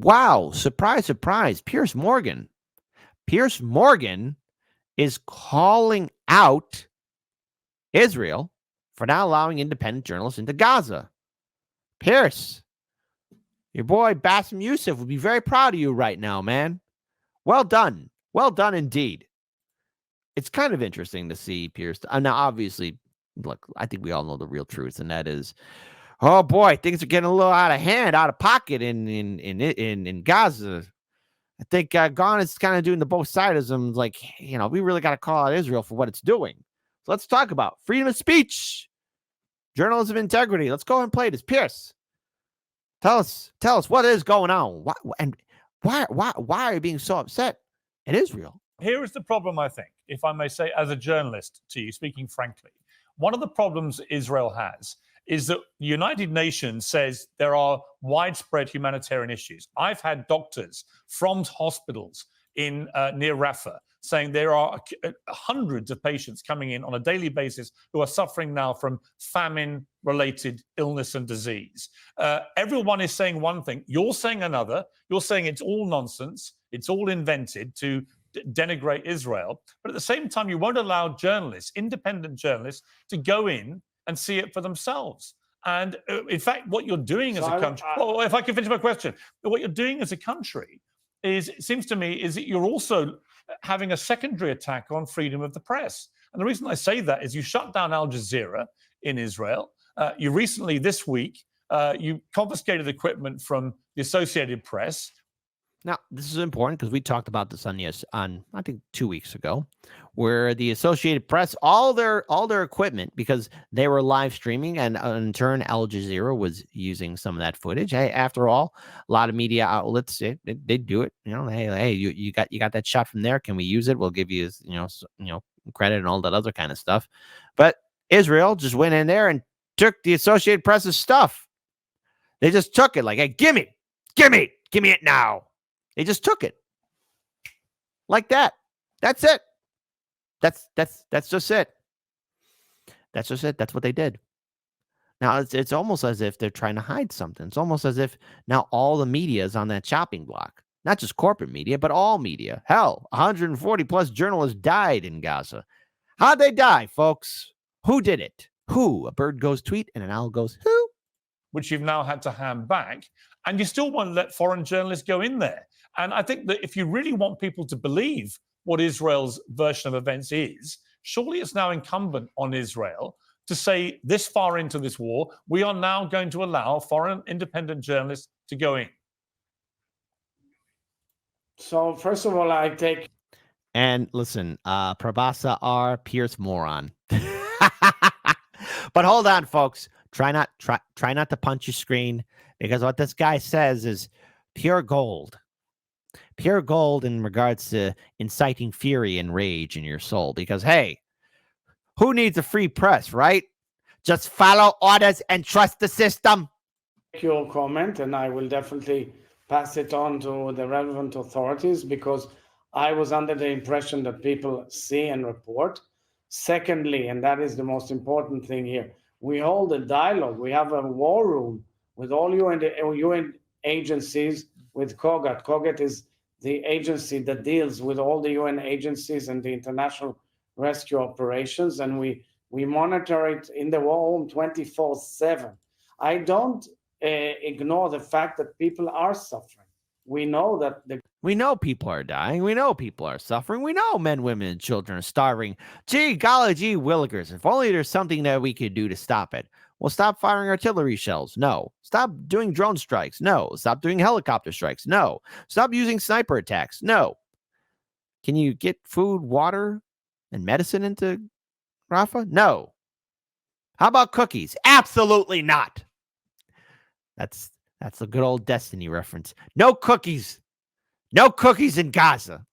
wow, surprise, surprise. Piers Morgan is calling out Israel for not allowing independent journalists into Gaza. Piers, your boy Bassem Youssef would be very proud of you right now, man. Well done. Well done indeed. It's kind of interesting to see Piers. Now, obviously, look, I think we all know the real truth, and that is, oh boy, things are getting a little out of hand, out of pocket in Gaza. I think Ghana is kind of doing the both sidism, like, we really got to call out Israel for what it's doing. So let's talk about freedom of speech, journalism integrity. Let's go ahead and play this. Piers, tell us what is going on. Why are you being so upset at Israel? Here is the problem, I think, if I may say, as a journalist to you, speaking frankly. One of the problems Israel has is that the United Nations says there are widespread humanitarian issues. I've had doctors from hospitals in near Rafah saying there are hundreds of patients coming in on a daily basis who are suffering now from famine-related illness and disease. Everyone is saying one thing. You're saying another. You're saying it's all nonsense. It's all invented to denigrate Israel. But at the same time, you won't allow journalists, independent journalists, to go in and see it for themselves. And in fact, what you're doing as a country, if I can finish my question, what you're doing as a country is, it seems to me, is that you're also having a secondary attack on freedom of the press. And the reason I say that is you shut down Al Jazeera in Israel. You recently, this week, you confiscated equipment from the Associated Press. Now, this is important because we talked about this on I think 2 weeks ago, where the Associated Press, all their equipment, because they were live streaming, and in turn, Al Jazeera was using some of that footage. Hey, after all, a lot of media outlets they do it. Hey, you got that shot from there. Can we use it? We'll give you credit and all that other kind of stuff. But Israel just went in there and took the Associated Press's stuff. They just took it like, hey, give me it now. They just took it like that. That's it. That's just it. That's just it. That's what they did. Now it's almost as if they're trying to hide something. It's almost as if now all the media is on that chopping block. Not just corporate media, but all media. Hell, 140 plus journalists died in Gaza. How'd they die, folks? Who did it? Who? A bird goes tweet and an owl goes who? Which you've now had to hand back. And you still won't let foreign journalists go in there. And I think that if you really want people to believe what Israel's version of events is, surely it's now incumbent on Israel to say, this far into this war, we are now going to allow foreign independent journalists to go in. So first of all, I take... And listen, Prabhasa R. Piers moron. But hold on, folks. Try not to punch your screen, because what this guy says is pure gold. Pure gold in regards to inciting fury and rage in your soul. Because, hey, who needs a free press, right? Just follow orders and trust the system. Your comment, and I will definitely pass it on to the relevant authorities, because I was under the impression that people see and report. Secondly, and that is the most important thing here, we hold a dialogue. We have a war room with all UN agencies, with COGAT. COGAT is the agency that deals with all the UN agencies and the international rescue operations, and we monitor it in the war room 24/7. I don't ignore the fact that people are suffering. We know that we know people are dying. We know people are suffering. We know men, women, and children are starving. Gee, golly gee willikers. If only there's something that we could do to stop it. Well, stop firing artillery shells. No. Stop doing drone strikes. No. Stop doing helicopter strikes. No. Stop using sniper attacks. No. Can you get food, water, and medicine into Rafah? No. How about cookies? Absolutely not. That's a good old Destiny reference. No cookies. No cookies in Gaza.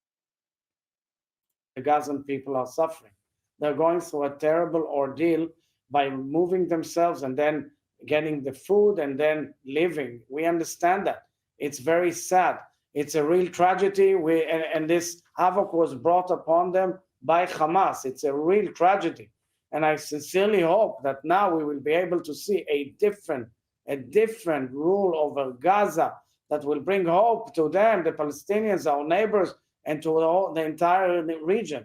The Gazan people are suffering. They're going through a terrible ordeal by moving themselves and then getting the food and then living. We understand that. It's very sad. It's a real tragedy. And this havoc was brought upon them by Hamas. It's a real tragedy. And I sincerely hope that now we will be able to see a different rule over Gaza that will bring hope to them, the Palestinians, our neighbors, and to the entire region.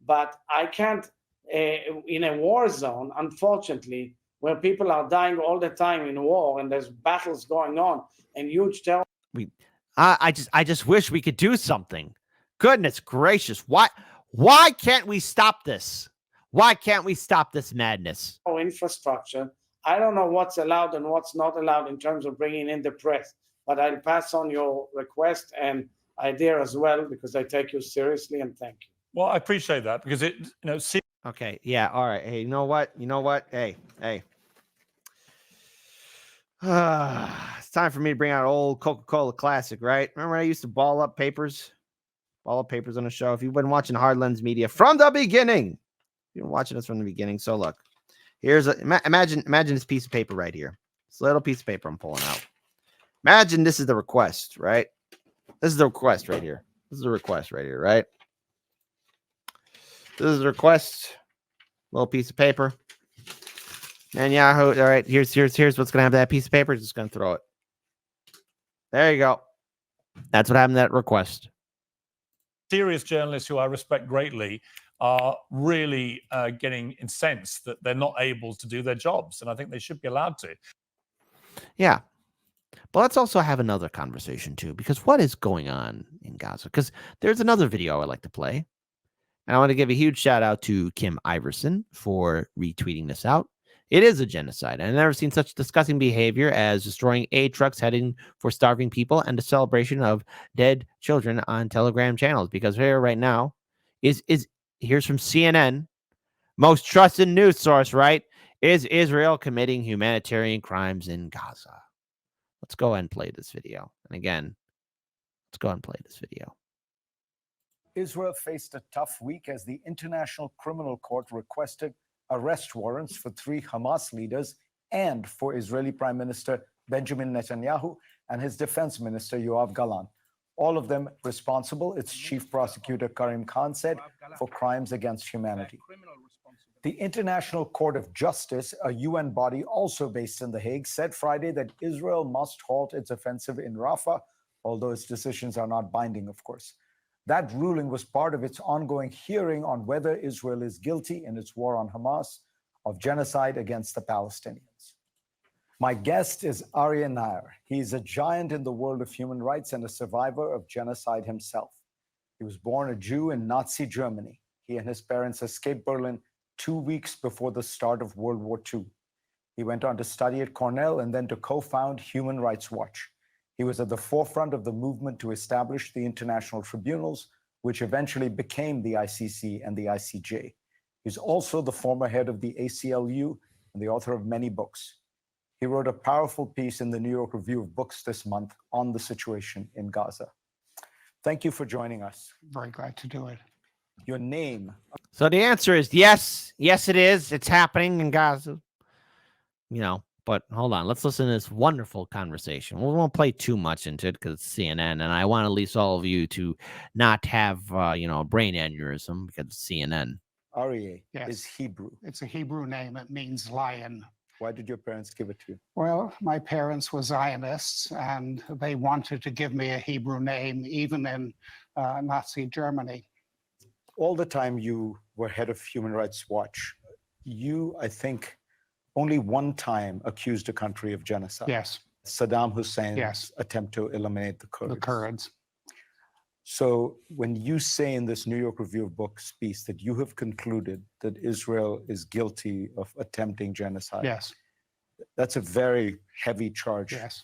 But I can't, in a war zone, unfortunately, where people are dying all the time in war and there's battles going on and huge terror. I just wish we could do something. Goodness gracious. Why can't we stop this? Why can't we stop this madness? Infrastructure. I don't know what's allowed and what's not allowed in terms of bringing in the press, but I'll pass on your request and idea as well, because I take you seriously, and thank you. Well, I appreciate that, because Okay, yeah, all right. Hey, you know what? Hey. It's time for me to bring out old Coca-Cola classic, right? Remember when I used to ball up papers on the show? If you've been watching Hard Lens Media from the beginning, you've been watching us from the beginning. So look, here's imagine this piece of paper right here. This little piece of paper I'm pulling out. Imagine this is the request, right? This is the request right here. Right? This is the request. Little piece of paper. And Yahoo. All right, here's what's gonna have that piece of paper. Just gonna throw it. There you go. That's what happened to that request. Serious journalists who I respect greatly are really getting incensed that they're not able to do their jobs, and I think they should be allowed to. Yeah. But let's also have another conversation too, because what is going on in Gaza? Because there's another video I like to play. And I want to give a huge shout out to Kim Iverson for retweeting this out. It is a genocide. I've never seen such disgusting behavior as destroying aid trucks heading for starving people and the celebration of dead children on Telegram channels. Because here right now is here's from CNN, most trusted news source, right? Is Israel committing humanitarian crimes in Gaza? Let's go ahead and play this video. And again, let's go ahead and play this video. Israel faced a tough week as the International Criminal Court requested arrest warrants for 3 Hamas leaders and for Israeli Prime Minister Benjamin Netanyahu and his Defense Minister Yoav Gallant, all of them responsible, its Chief Prosecutor Karim Khan said, for crimes against humanity. The International Court of Justice, a UN body also based in The Hague, said Friday that Israel must halt its offensive in Rafah, although its decisions are not binding, of course. That ruling was part of its ongoing hearing on whether Israel is guilty in its war on Hamas of genocide against the Palestinians. My guest is Aryeh Nair. He is a giant in the world of human rights and a survivor of genocide himself. He was born a Jew in Nazi Germany. He and his parents escaped Berlin 2 weeks before the start of World War II. He went on to study at Cornell and then to co-found Human Rights Watch. He was at the forefront of the movement to establish the international tribunals, which eventually became the ICC and the ICJ. He's also the former head of the ACLU and the author of many books. He wrote a powerful piece in the New York Review of Books this month on the situation in Gaza. Thank you for joining us. Very glad to do it. Your name. So the answer is yes. Yes, it is. It's happening in Gaza. But hold on. Let's listen to this wonderful conversation. We won't play too much into it because it's CNN, and I want at least all of you to not have, a brain aneurysm because it's CNN. Aryeh Yes. is Hebrew. It's a Hebrew name. It means lion. Why did your parents give it to you? Well, my parents were Zionists, and they wanted to give me a Hebrew name, even in Nazi Germany. All the time you were head of Human Rights Watch, you, I think, only one time accused a country of genocide. Yes. Saddam Hussein's Yes. attempt to eliminate the Kurds. The Kurds. So when you say in this New York Review of Books piece that you have concluded that Israel is guilty of attempting genocide, Yes. that's a very heavy charge. Yes.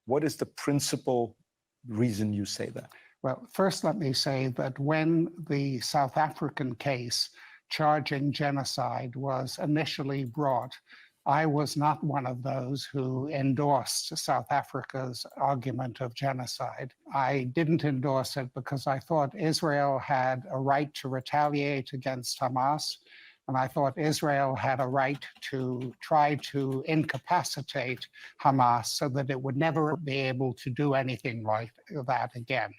What is the principal reason you say that? Well, first, let me say that when the South African case charging genocide was initially brought, I was not one of those who endorsed South Africa's argument of genocide. I didn't endorse it because I thought Israel had a right to retaliate against Hamas, and I thought Israel had a right to try to incapacitate Hamas so that it would never be able to do anything like that again.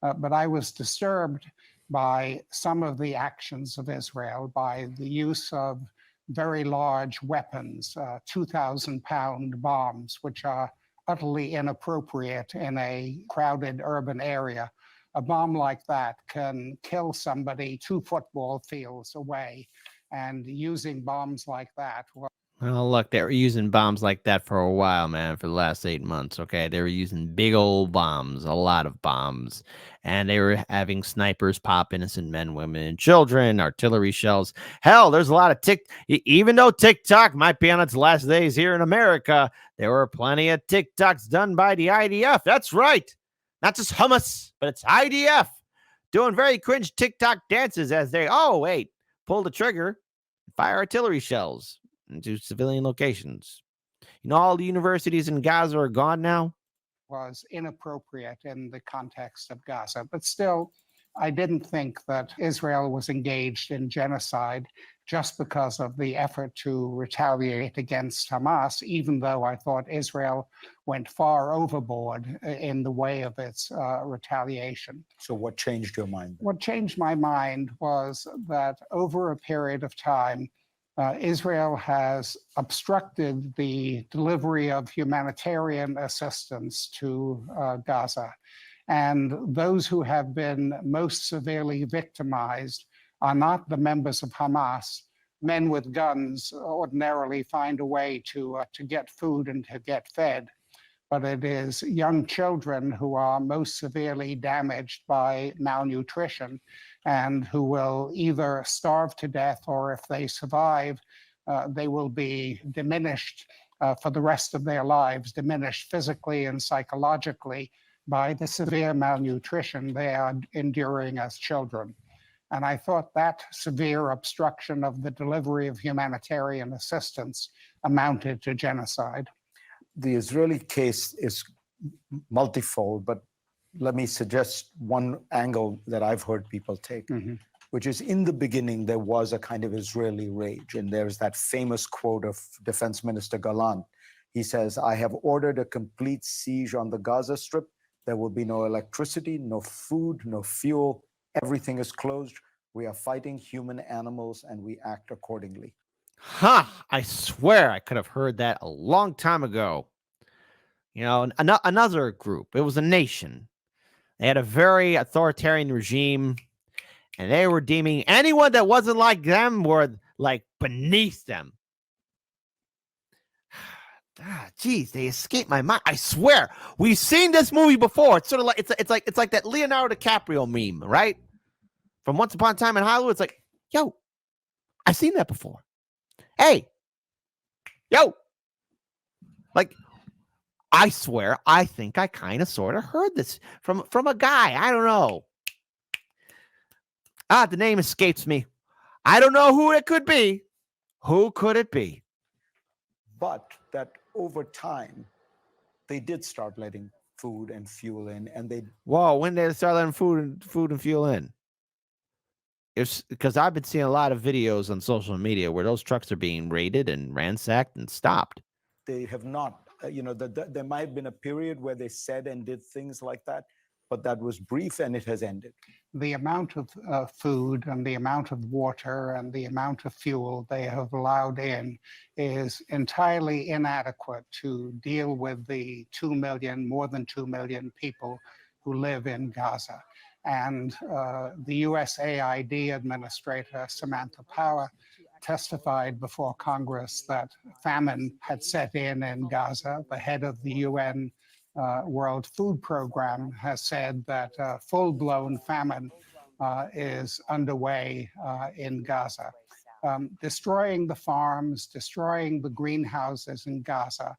But I was disturbed by some of the actions of Israel, by the use of very large weapons, 2,000-pound bombs, which are utterly inappropriate in a crowded urban area. A bomb like that can kill somebody 2 football fields away. And using bombs like that, Well, look, they were using bombs like that for a while, man, for the last 8 months, okay? They were using big old bombs, a lot of bombs. And they were having snipers pop innocent men, women, and children, artillery shells. Hell, there's a lot of even though TikTok might be on its last days here in America, there were plenty of TikToks done by the IDF. That's right. Not just Hamas, but it's IDF doing very cringe TikTok dances as they, pull the trigger, fire artillery shells into civilian locations. You know, all the universities in Gaza are gone now. was inappropriate in the context of Gaza. But still, I didn't think that Israel was engaged in genocide just because of the effort to retaliate against Hamas, even though I thought Israel went far overboard in the way of its retaliation. So what changed your mind? What changed my mind was that over a period of time, Israel has obstructed the delivery of humanitarian assistance to Gaza. And those who have been most severely victimized are not the members of Hamas. Men with guns ordinarily find a way to get food and to get fed. But it is young children who are most severely damaged by malnutrition and who will either starve to death, or if they survive, they will be diminished for the rest of their lives, diminished physically and psychologically by the severe malnutrition they are enduring as children. And I thought that severe obstruction of the delivery of humanitarian assistance amounted to genocide. The Israeli case is multifold, but let me suggest one angle that I've heard people take, which is in the beginning, there was a kind of Israeli rage. And there's that famous quote of Defense Minister Gallant. He says, "I have ordered a complete siege on the Gaza Strip. There will be no electricity, no food, no fuel. Everything is closed. We are fighting human animals and we act accordingly." I swear I could have heard that a long time ago. You know, another group, it was a nation. They had a very authoritarian regime, and they were deeming anyone that wasn't like them were like beneath them. Geez, they escaped my mind. I swear, we've seen this movie before. It's sort of like it's like that Leonardo DiCaprio meme, right? From Once Upon a Time in Hollywood. It's like, yo, I've seen that before. Hey, yo, like, I swear, I think I kind of sort of heard this from a guy. I don't know. The name escapes me. I don't know who it could be. Who could it be? But that over time, they did start letting food and fuel in, and they. Whoa, when did they start letting food and fuel in? It's because I've been seeing a lot of videos on social media where those trucks are being raided and ransacked and stopped. They have not. There might have been a period where they said and did things like that, but that was brief and it has ended. The amount of food and the amount of water and the amount of fuel they have allowed in is entirely inadequate to deal with the more than 2 million people who live in Gaza. And the USAID administrator, Samantha Power, testified before Congress that famine had set in Gaza. The head of the UN World Food Program has said that full-blown famine is underway in Gaza. Destroying the farms, destroying the greenhouses in Gaza,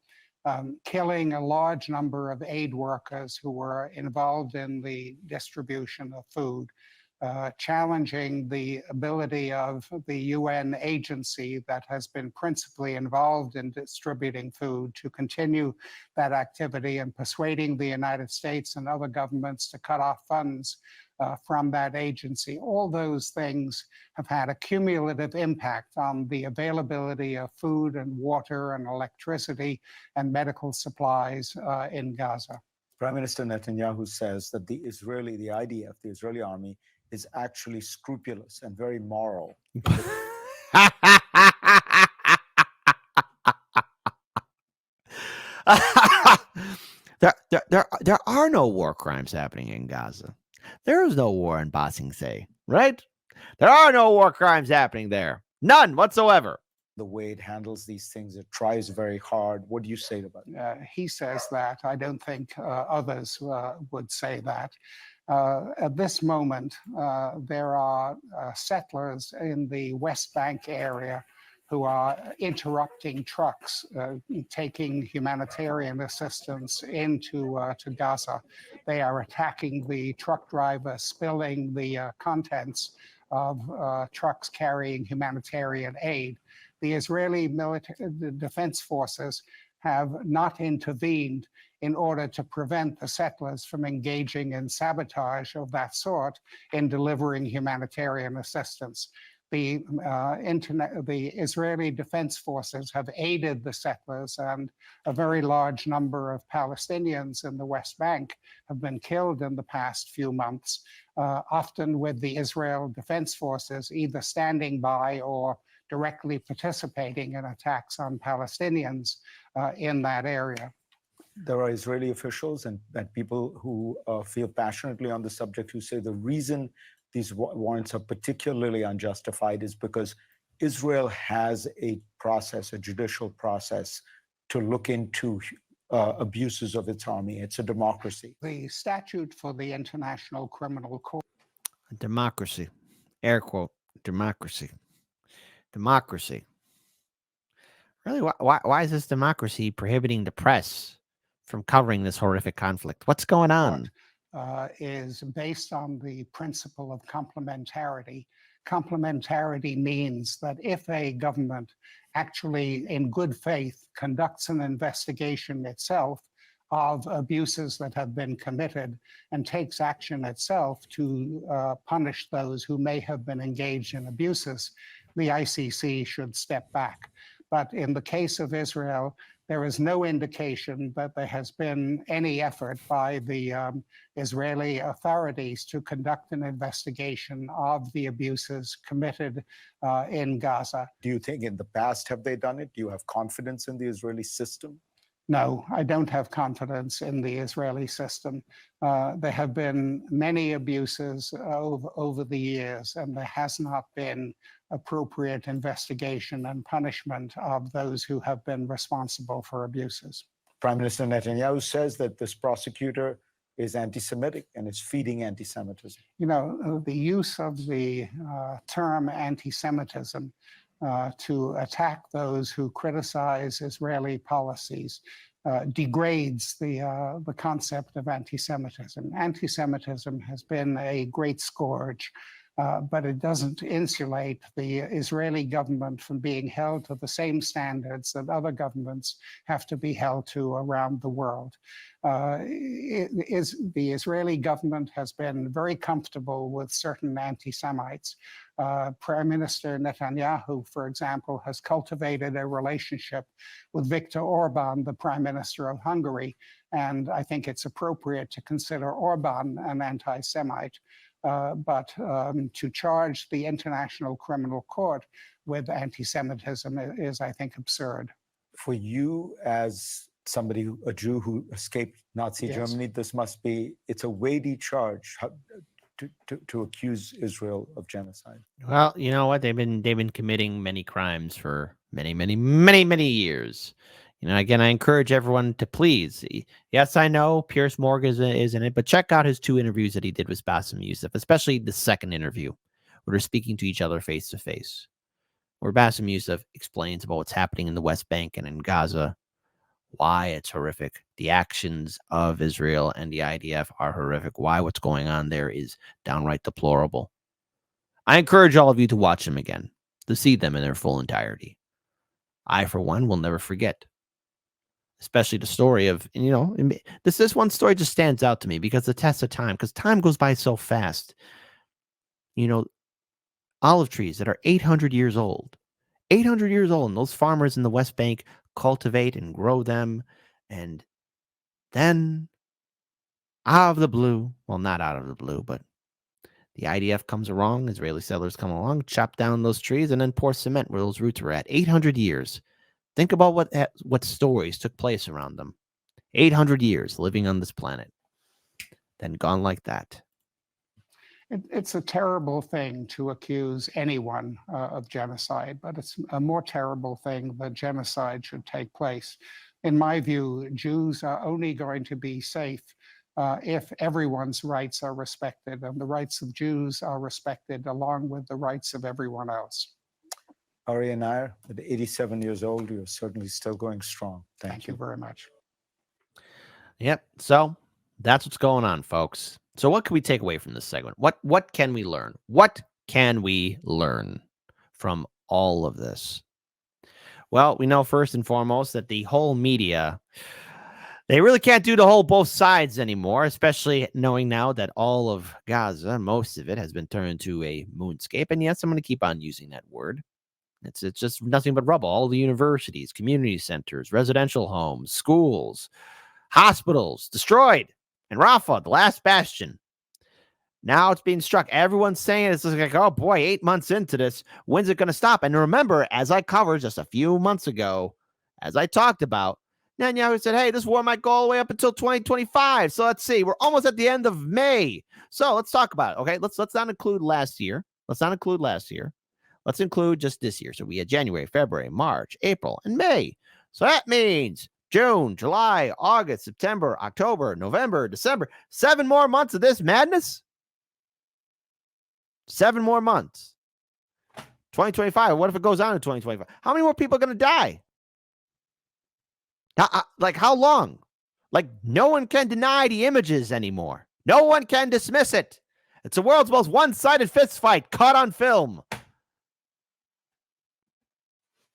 killing a large number of aid workers who were involved in the distribution of food, challenging the ability of the UN agency that has been principally involved in distributing food to continue that activity, and persuading the United States and other governments to cut off funds from that agency. All those things have had a cumulative impact on the availability of food and water and electricity and medical supplies in Gaza. Prime Minister Netanyahu says that the IDF, the Israeli army, is actually scrupulous and very moral. There are no war crimes happening in Gaza. There is no war in Basingse, right? There are no war crimes happening there. None whatsoever. The way it handles these things, it tries very hard. What do you say about that? He says that. I don't think others would say that. At this moment, there are settlers in the West Bank area who are interrupting trucks taking humanitarian assistance into to Gaza. They are attacking the truck driver, spilling the contents of trucks carrying humanitarian aid. The Israeli the defense forces have not intervened in order to prevent the settlers from engaging in sabotage of that sort in delivering humanitarian assistance. The Israeli defense forces have aided the settlers, and a very large number of Palestinians in the West Bank have been killed in the past few months, often with the Israel defense forces either standing by or directly participating in attacks on Palestinians in that area. There are Israeli officials and people who feel passionately on the subject who say the reason these warrants are particularly unjustified is because Israel has a process, a judicial process, to look into abuses of its army. It's a democracy. The statute for the International Criminal Court. Democracy. Air quote. Democracy. Democracy. Really, why is this democracy prohibiting the press from covering this horrific conflict? What's going on? Is based on the principle of complementarity. Complementarity means that if a government actually, in good faith, conducts an investigation itself of abuses that have been committed and takes action itself to punish those who may have been engaged in abuses, the ICC should step back. But in the case of Israel, there is no indication that there has been any effort by the Israeli authorities to conduct an investigation of the abuses committed in Gaza. Do you think in the past have they done it? Do you have confidence in the Israeli system? No, I don't have confidence in the Israeli system. There have been many abuses over the years, and there has not been appropriate investigation and punishment of those who have been responsible for abuses. Prime Minister Netanyahu says that this prosecutor is anti-Semitic and is feeding anti-Semitism. You know, the use of the term anti-Semitism to attack those who criticize Israeli policies degrades the concept of anti-Semitism. Anti-Semitism has been a great scourge, but it doesn't insulate the Israeli government from being held to the same standards that other governments have to be held to around the world. The Israeli government has been very comfortable with certain anti-Semites. Prime Minister Netanyahu, for example, has cultivated a relationship with Viktor Orban, the Prime Minister of Hungary, and I think it's appropriate to consider Orban an anti-Semite. But to charge the International Criminal Court with anti-Semitism is, I think, absurd. For you, as somebody, a Jew who escaped Nazi Germany, this must be, it's a weighty charge to accuse Israel of genocide. Well, you know what? They've been committing many crimes for many years. You know, again, I encourage everyone to please. Yes, I know Piers Morgan is in it, but check out his 2 interviews that he did with Bassem Youssef, especially the second interview, where they're speaking to each other face to face, where Bassem Youssef explains about what's happening in the West Bank and in Gaza, why it's horrific. The actions of Israel and the IDF are horrific. Why what's going on there is downright deplorable. I encourage all of you to watch them again, to see them in their full entirety. I, for one, will never forget. Especially the story of, you know, this one story just stands out to me because the test of time, because time goes by so fast. You know, olive trees that are 800 years old, and those farmers in the West Bank cultivate and grow them. And then out of the blue, well, not out of the blue, but the IDF comes along, Israeli settlers come along, chop down those trees, and then pour cement where those roots were at. 800 years. Think about what stories took place around them. 800 years living on this planet, then gone like that. It's a terrible thing to accuse anyone of genocide, but it's a more terrible thing that genocide should take place. In my view, Jews are only going to be safe if everyone's rights are respected, and the rights of Jews are respected along with the rights of everyone else. Ari Nair, at 87 years old, you're certainly still going strong. Thank you very much. Yep. So that's what's going on, folks. So what can we take away from this segment? What can we learn? What can we learn from all of this? Well, we know first and foremost that the whole media, they really can't do the whole both sides anymore, especially knowing now that all of Gaza, most of it, has been turned into a moonscape. And yes, I'm going to keep on using that word. It's just nothing but rubble. All the universities, community centers, residential homes, schools, hospitals destroyed. And Rafah, the last bastion. Now it's being struck. Everyone's saying it's like, oh boy, 8 months into this, when's it going to stop? And remember, as I covered just a few months ago, as I talked about, Netanyahu said, hey, this war might go all the way up until 2025. So let's see. We're almost at the end of May. So let's talk about it. Okay, let's not include last year. Let's include just this year. So we had January, February, March, April, and May. So that means June, July, August, September, October, November, December. 7 more months of this madness? 7 more months. 2025. What if it goes on in 2025? How many more people are going to die? Like, how long? Like, no one can deny the images anymore. No one can dismiss it. It's the world's most one-sided fist fight caught on film.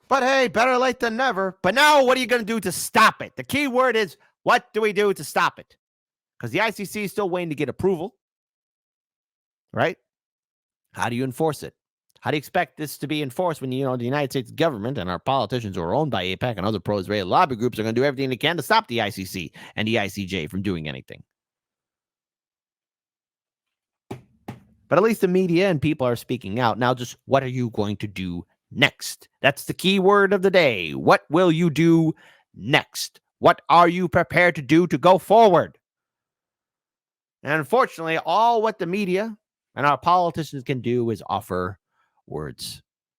But hey, better late than never. But now what are you going to do to stop it? The key word is, what do we do to stop it? Because the ICC is still waiting to get approval. Right? How do you enforce it? How do you expect this to be enforced when, the United States government and our politicians who are owned by AIPAC and other pro-Israeli lobby groups are going to do everything they can to stop the ICC and the ICJ from doing anything? But at least the media and people are speaking out. Now, just what are you going to do next? That's the key word of the day. What will you do next? What are you prepared to do to go forward? And unfortunately, all what the media and our politicians can do is offer words.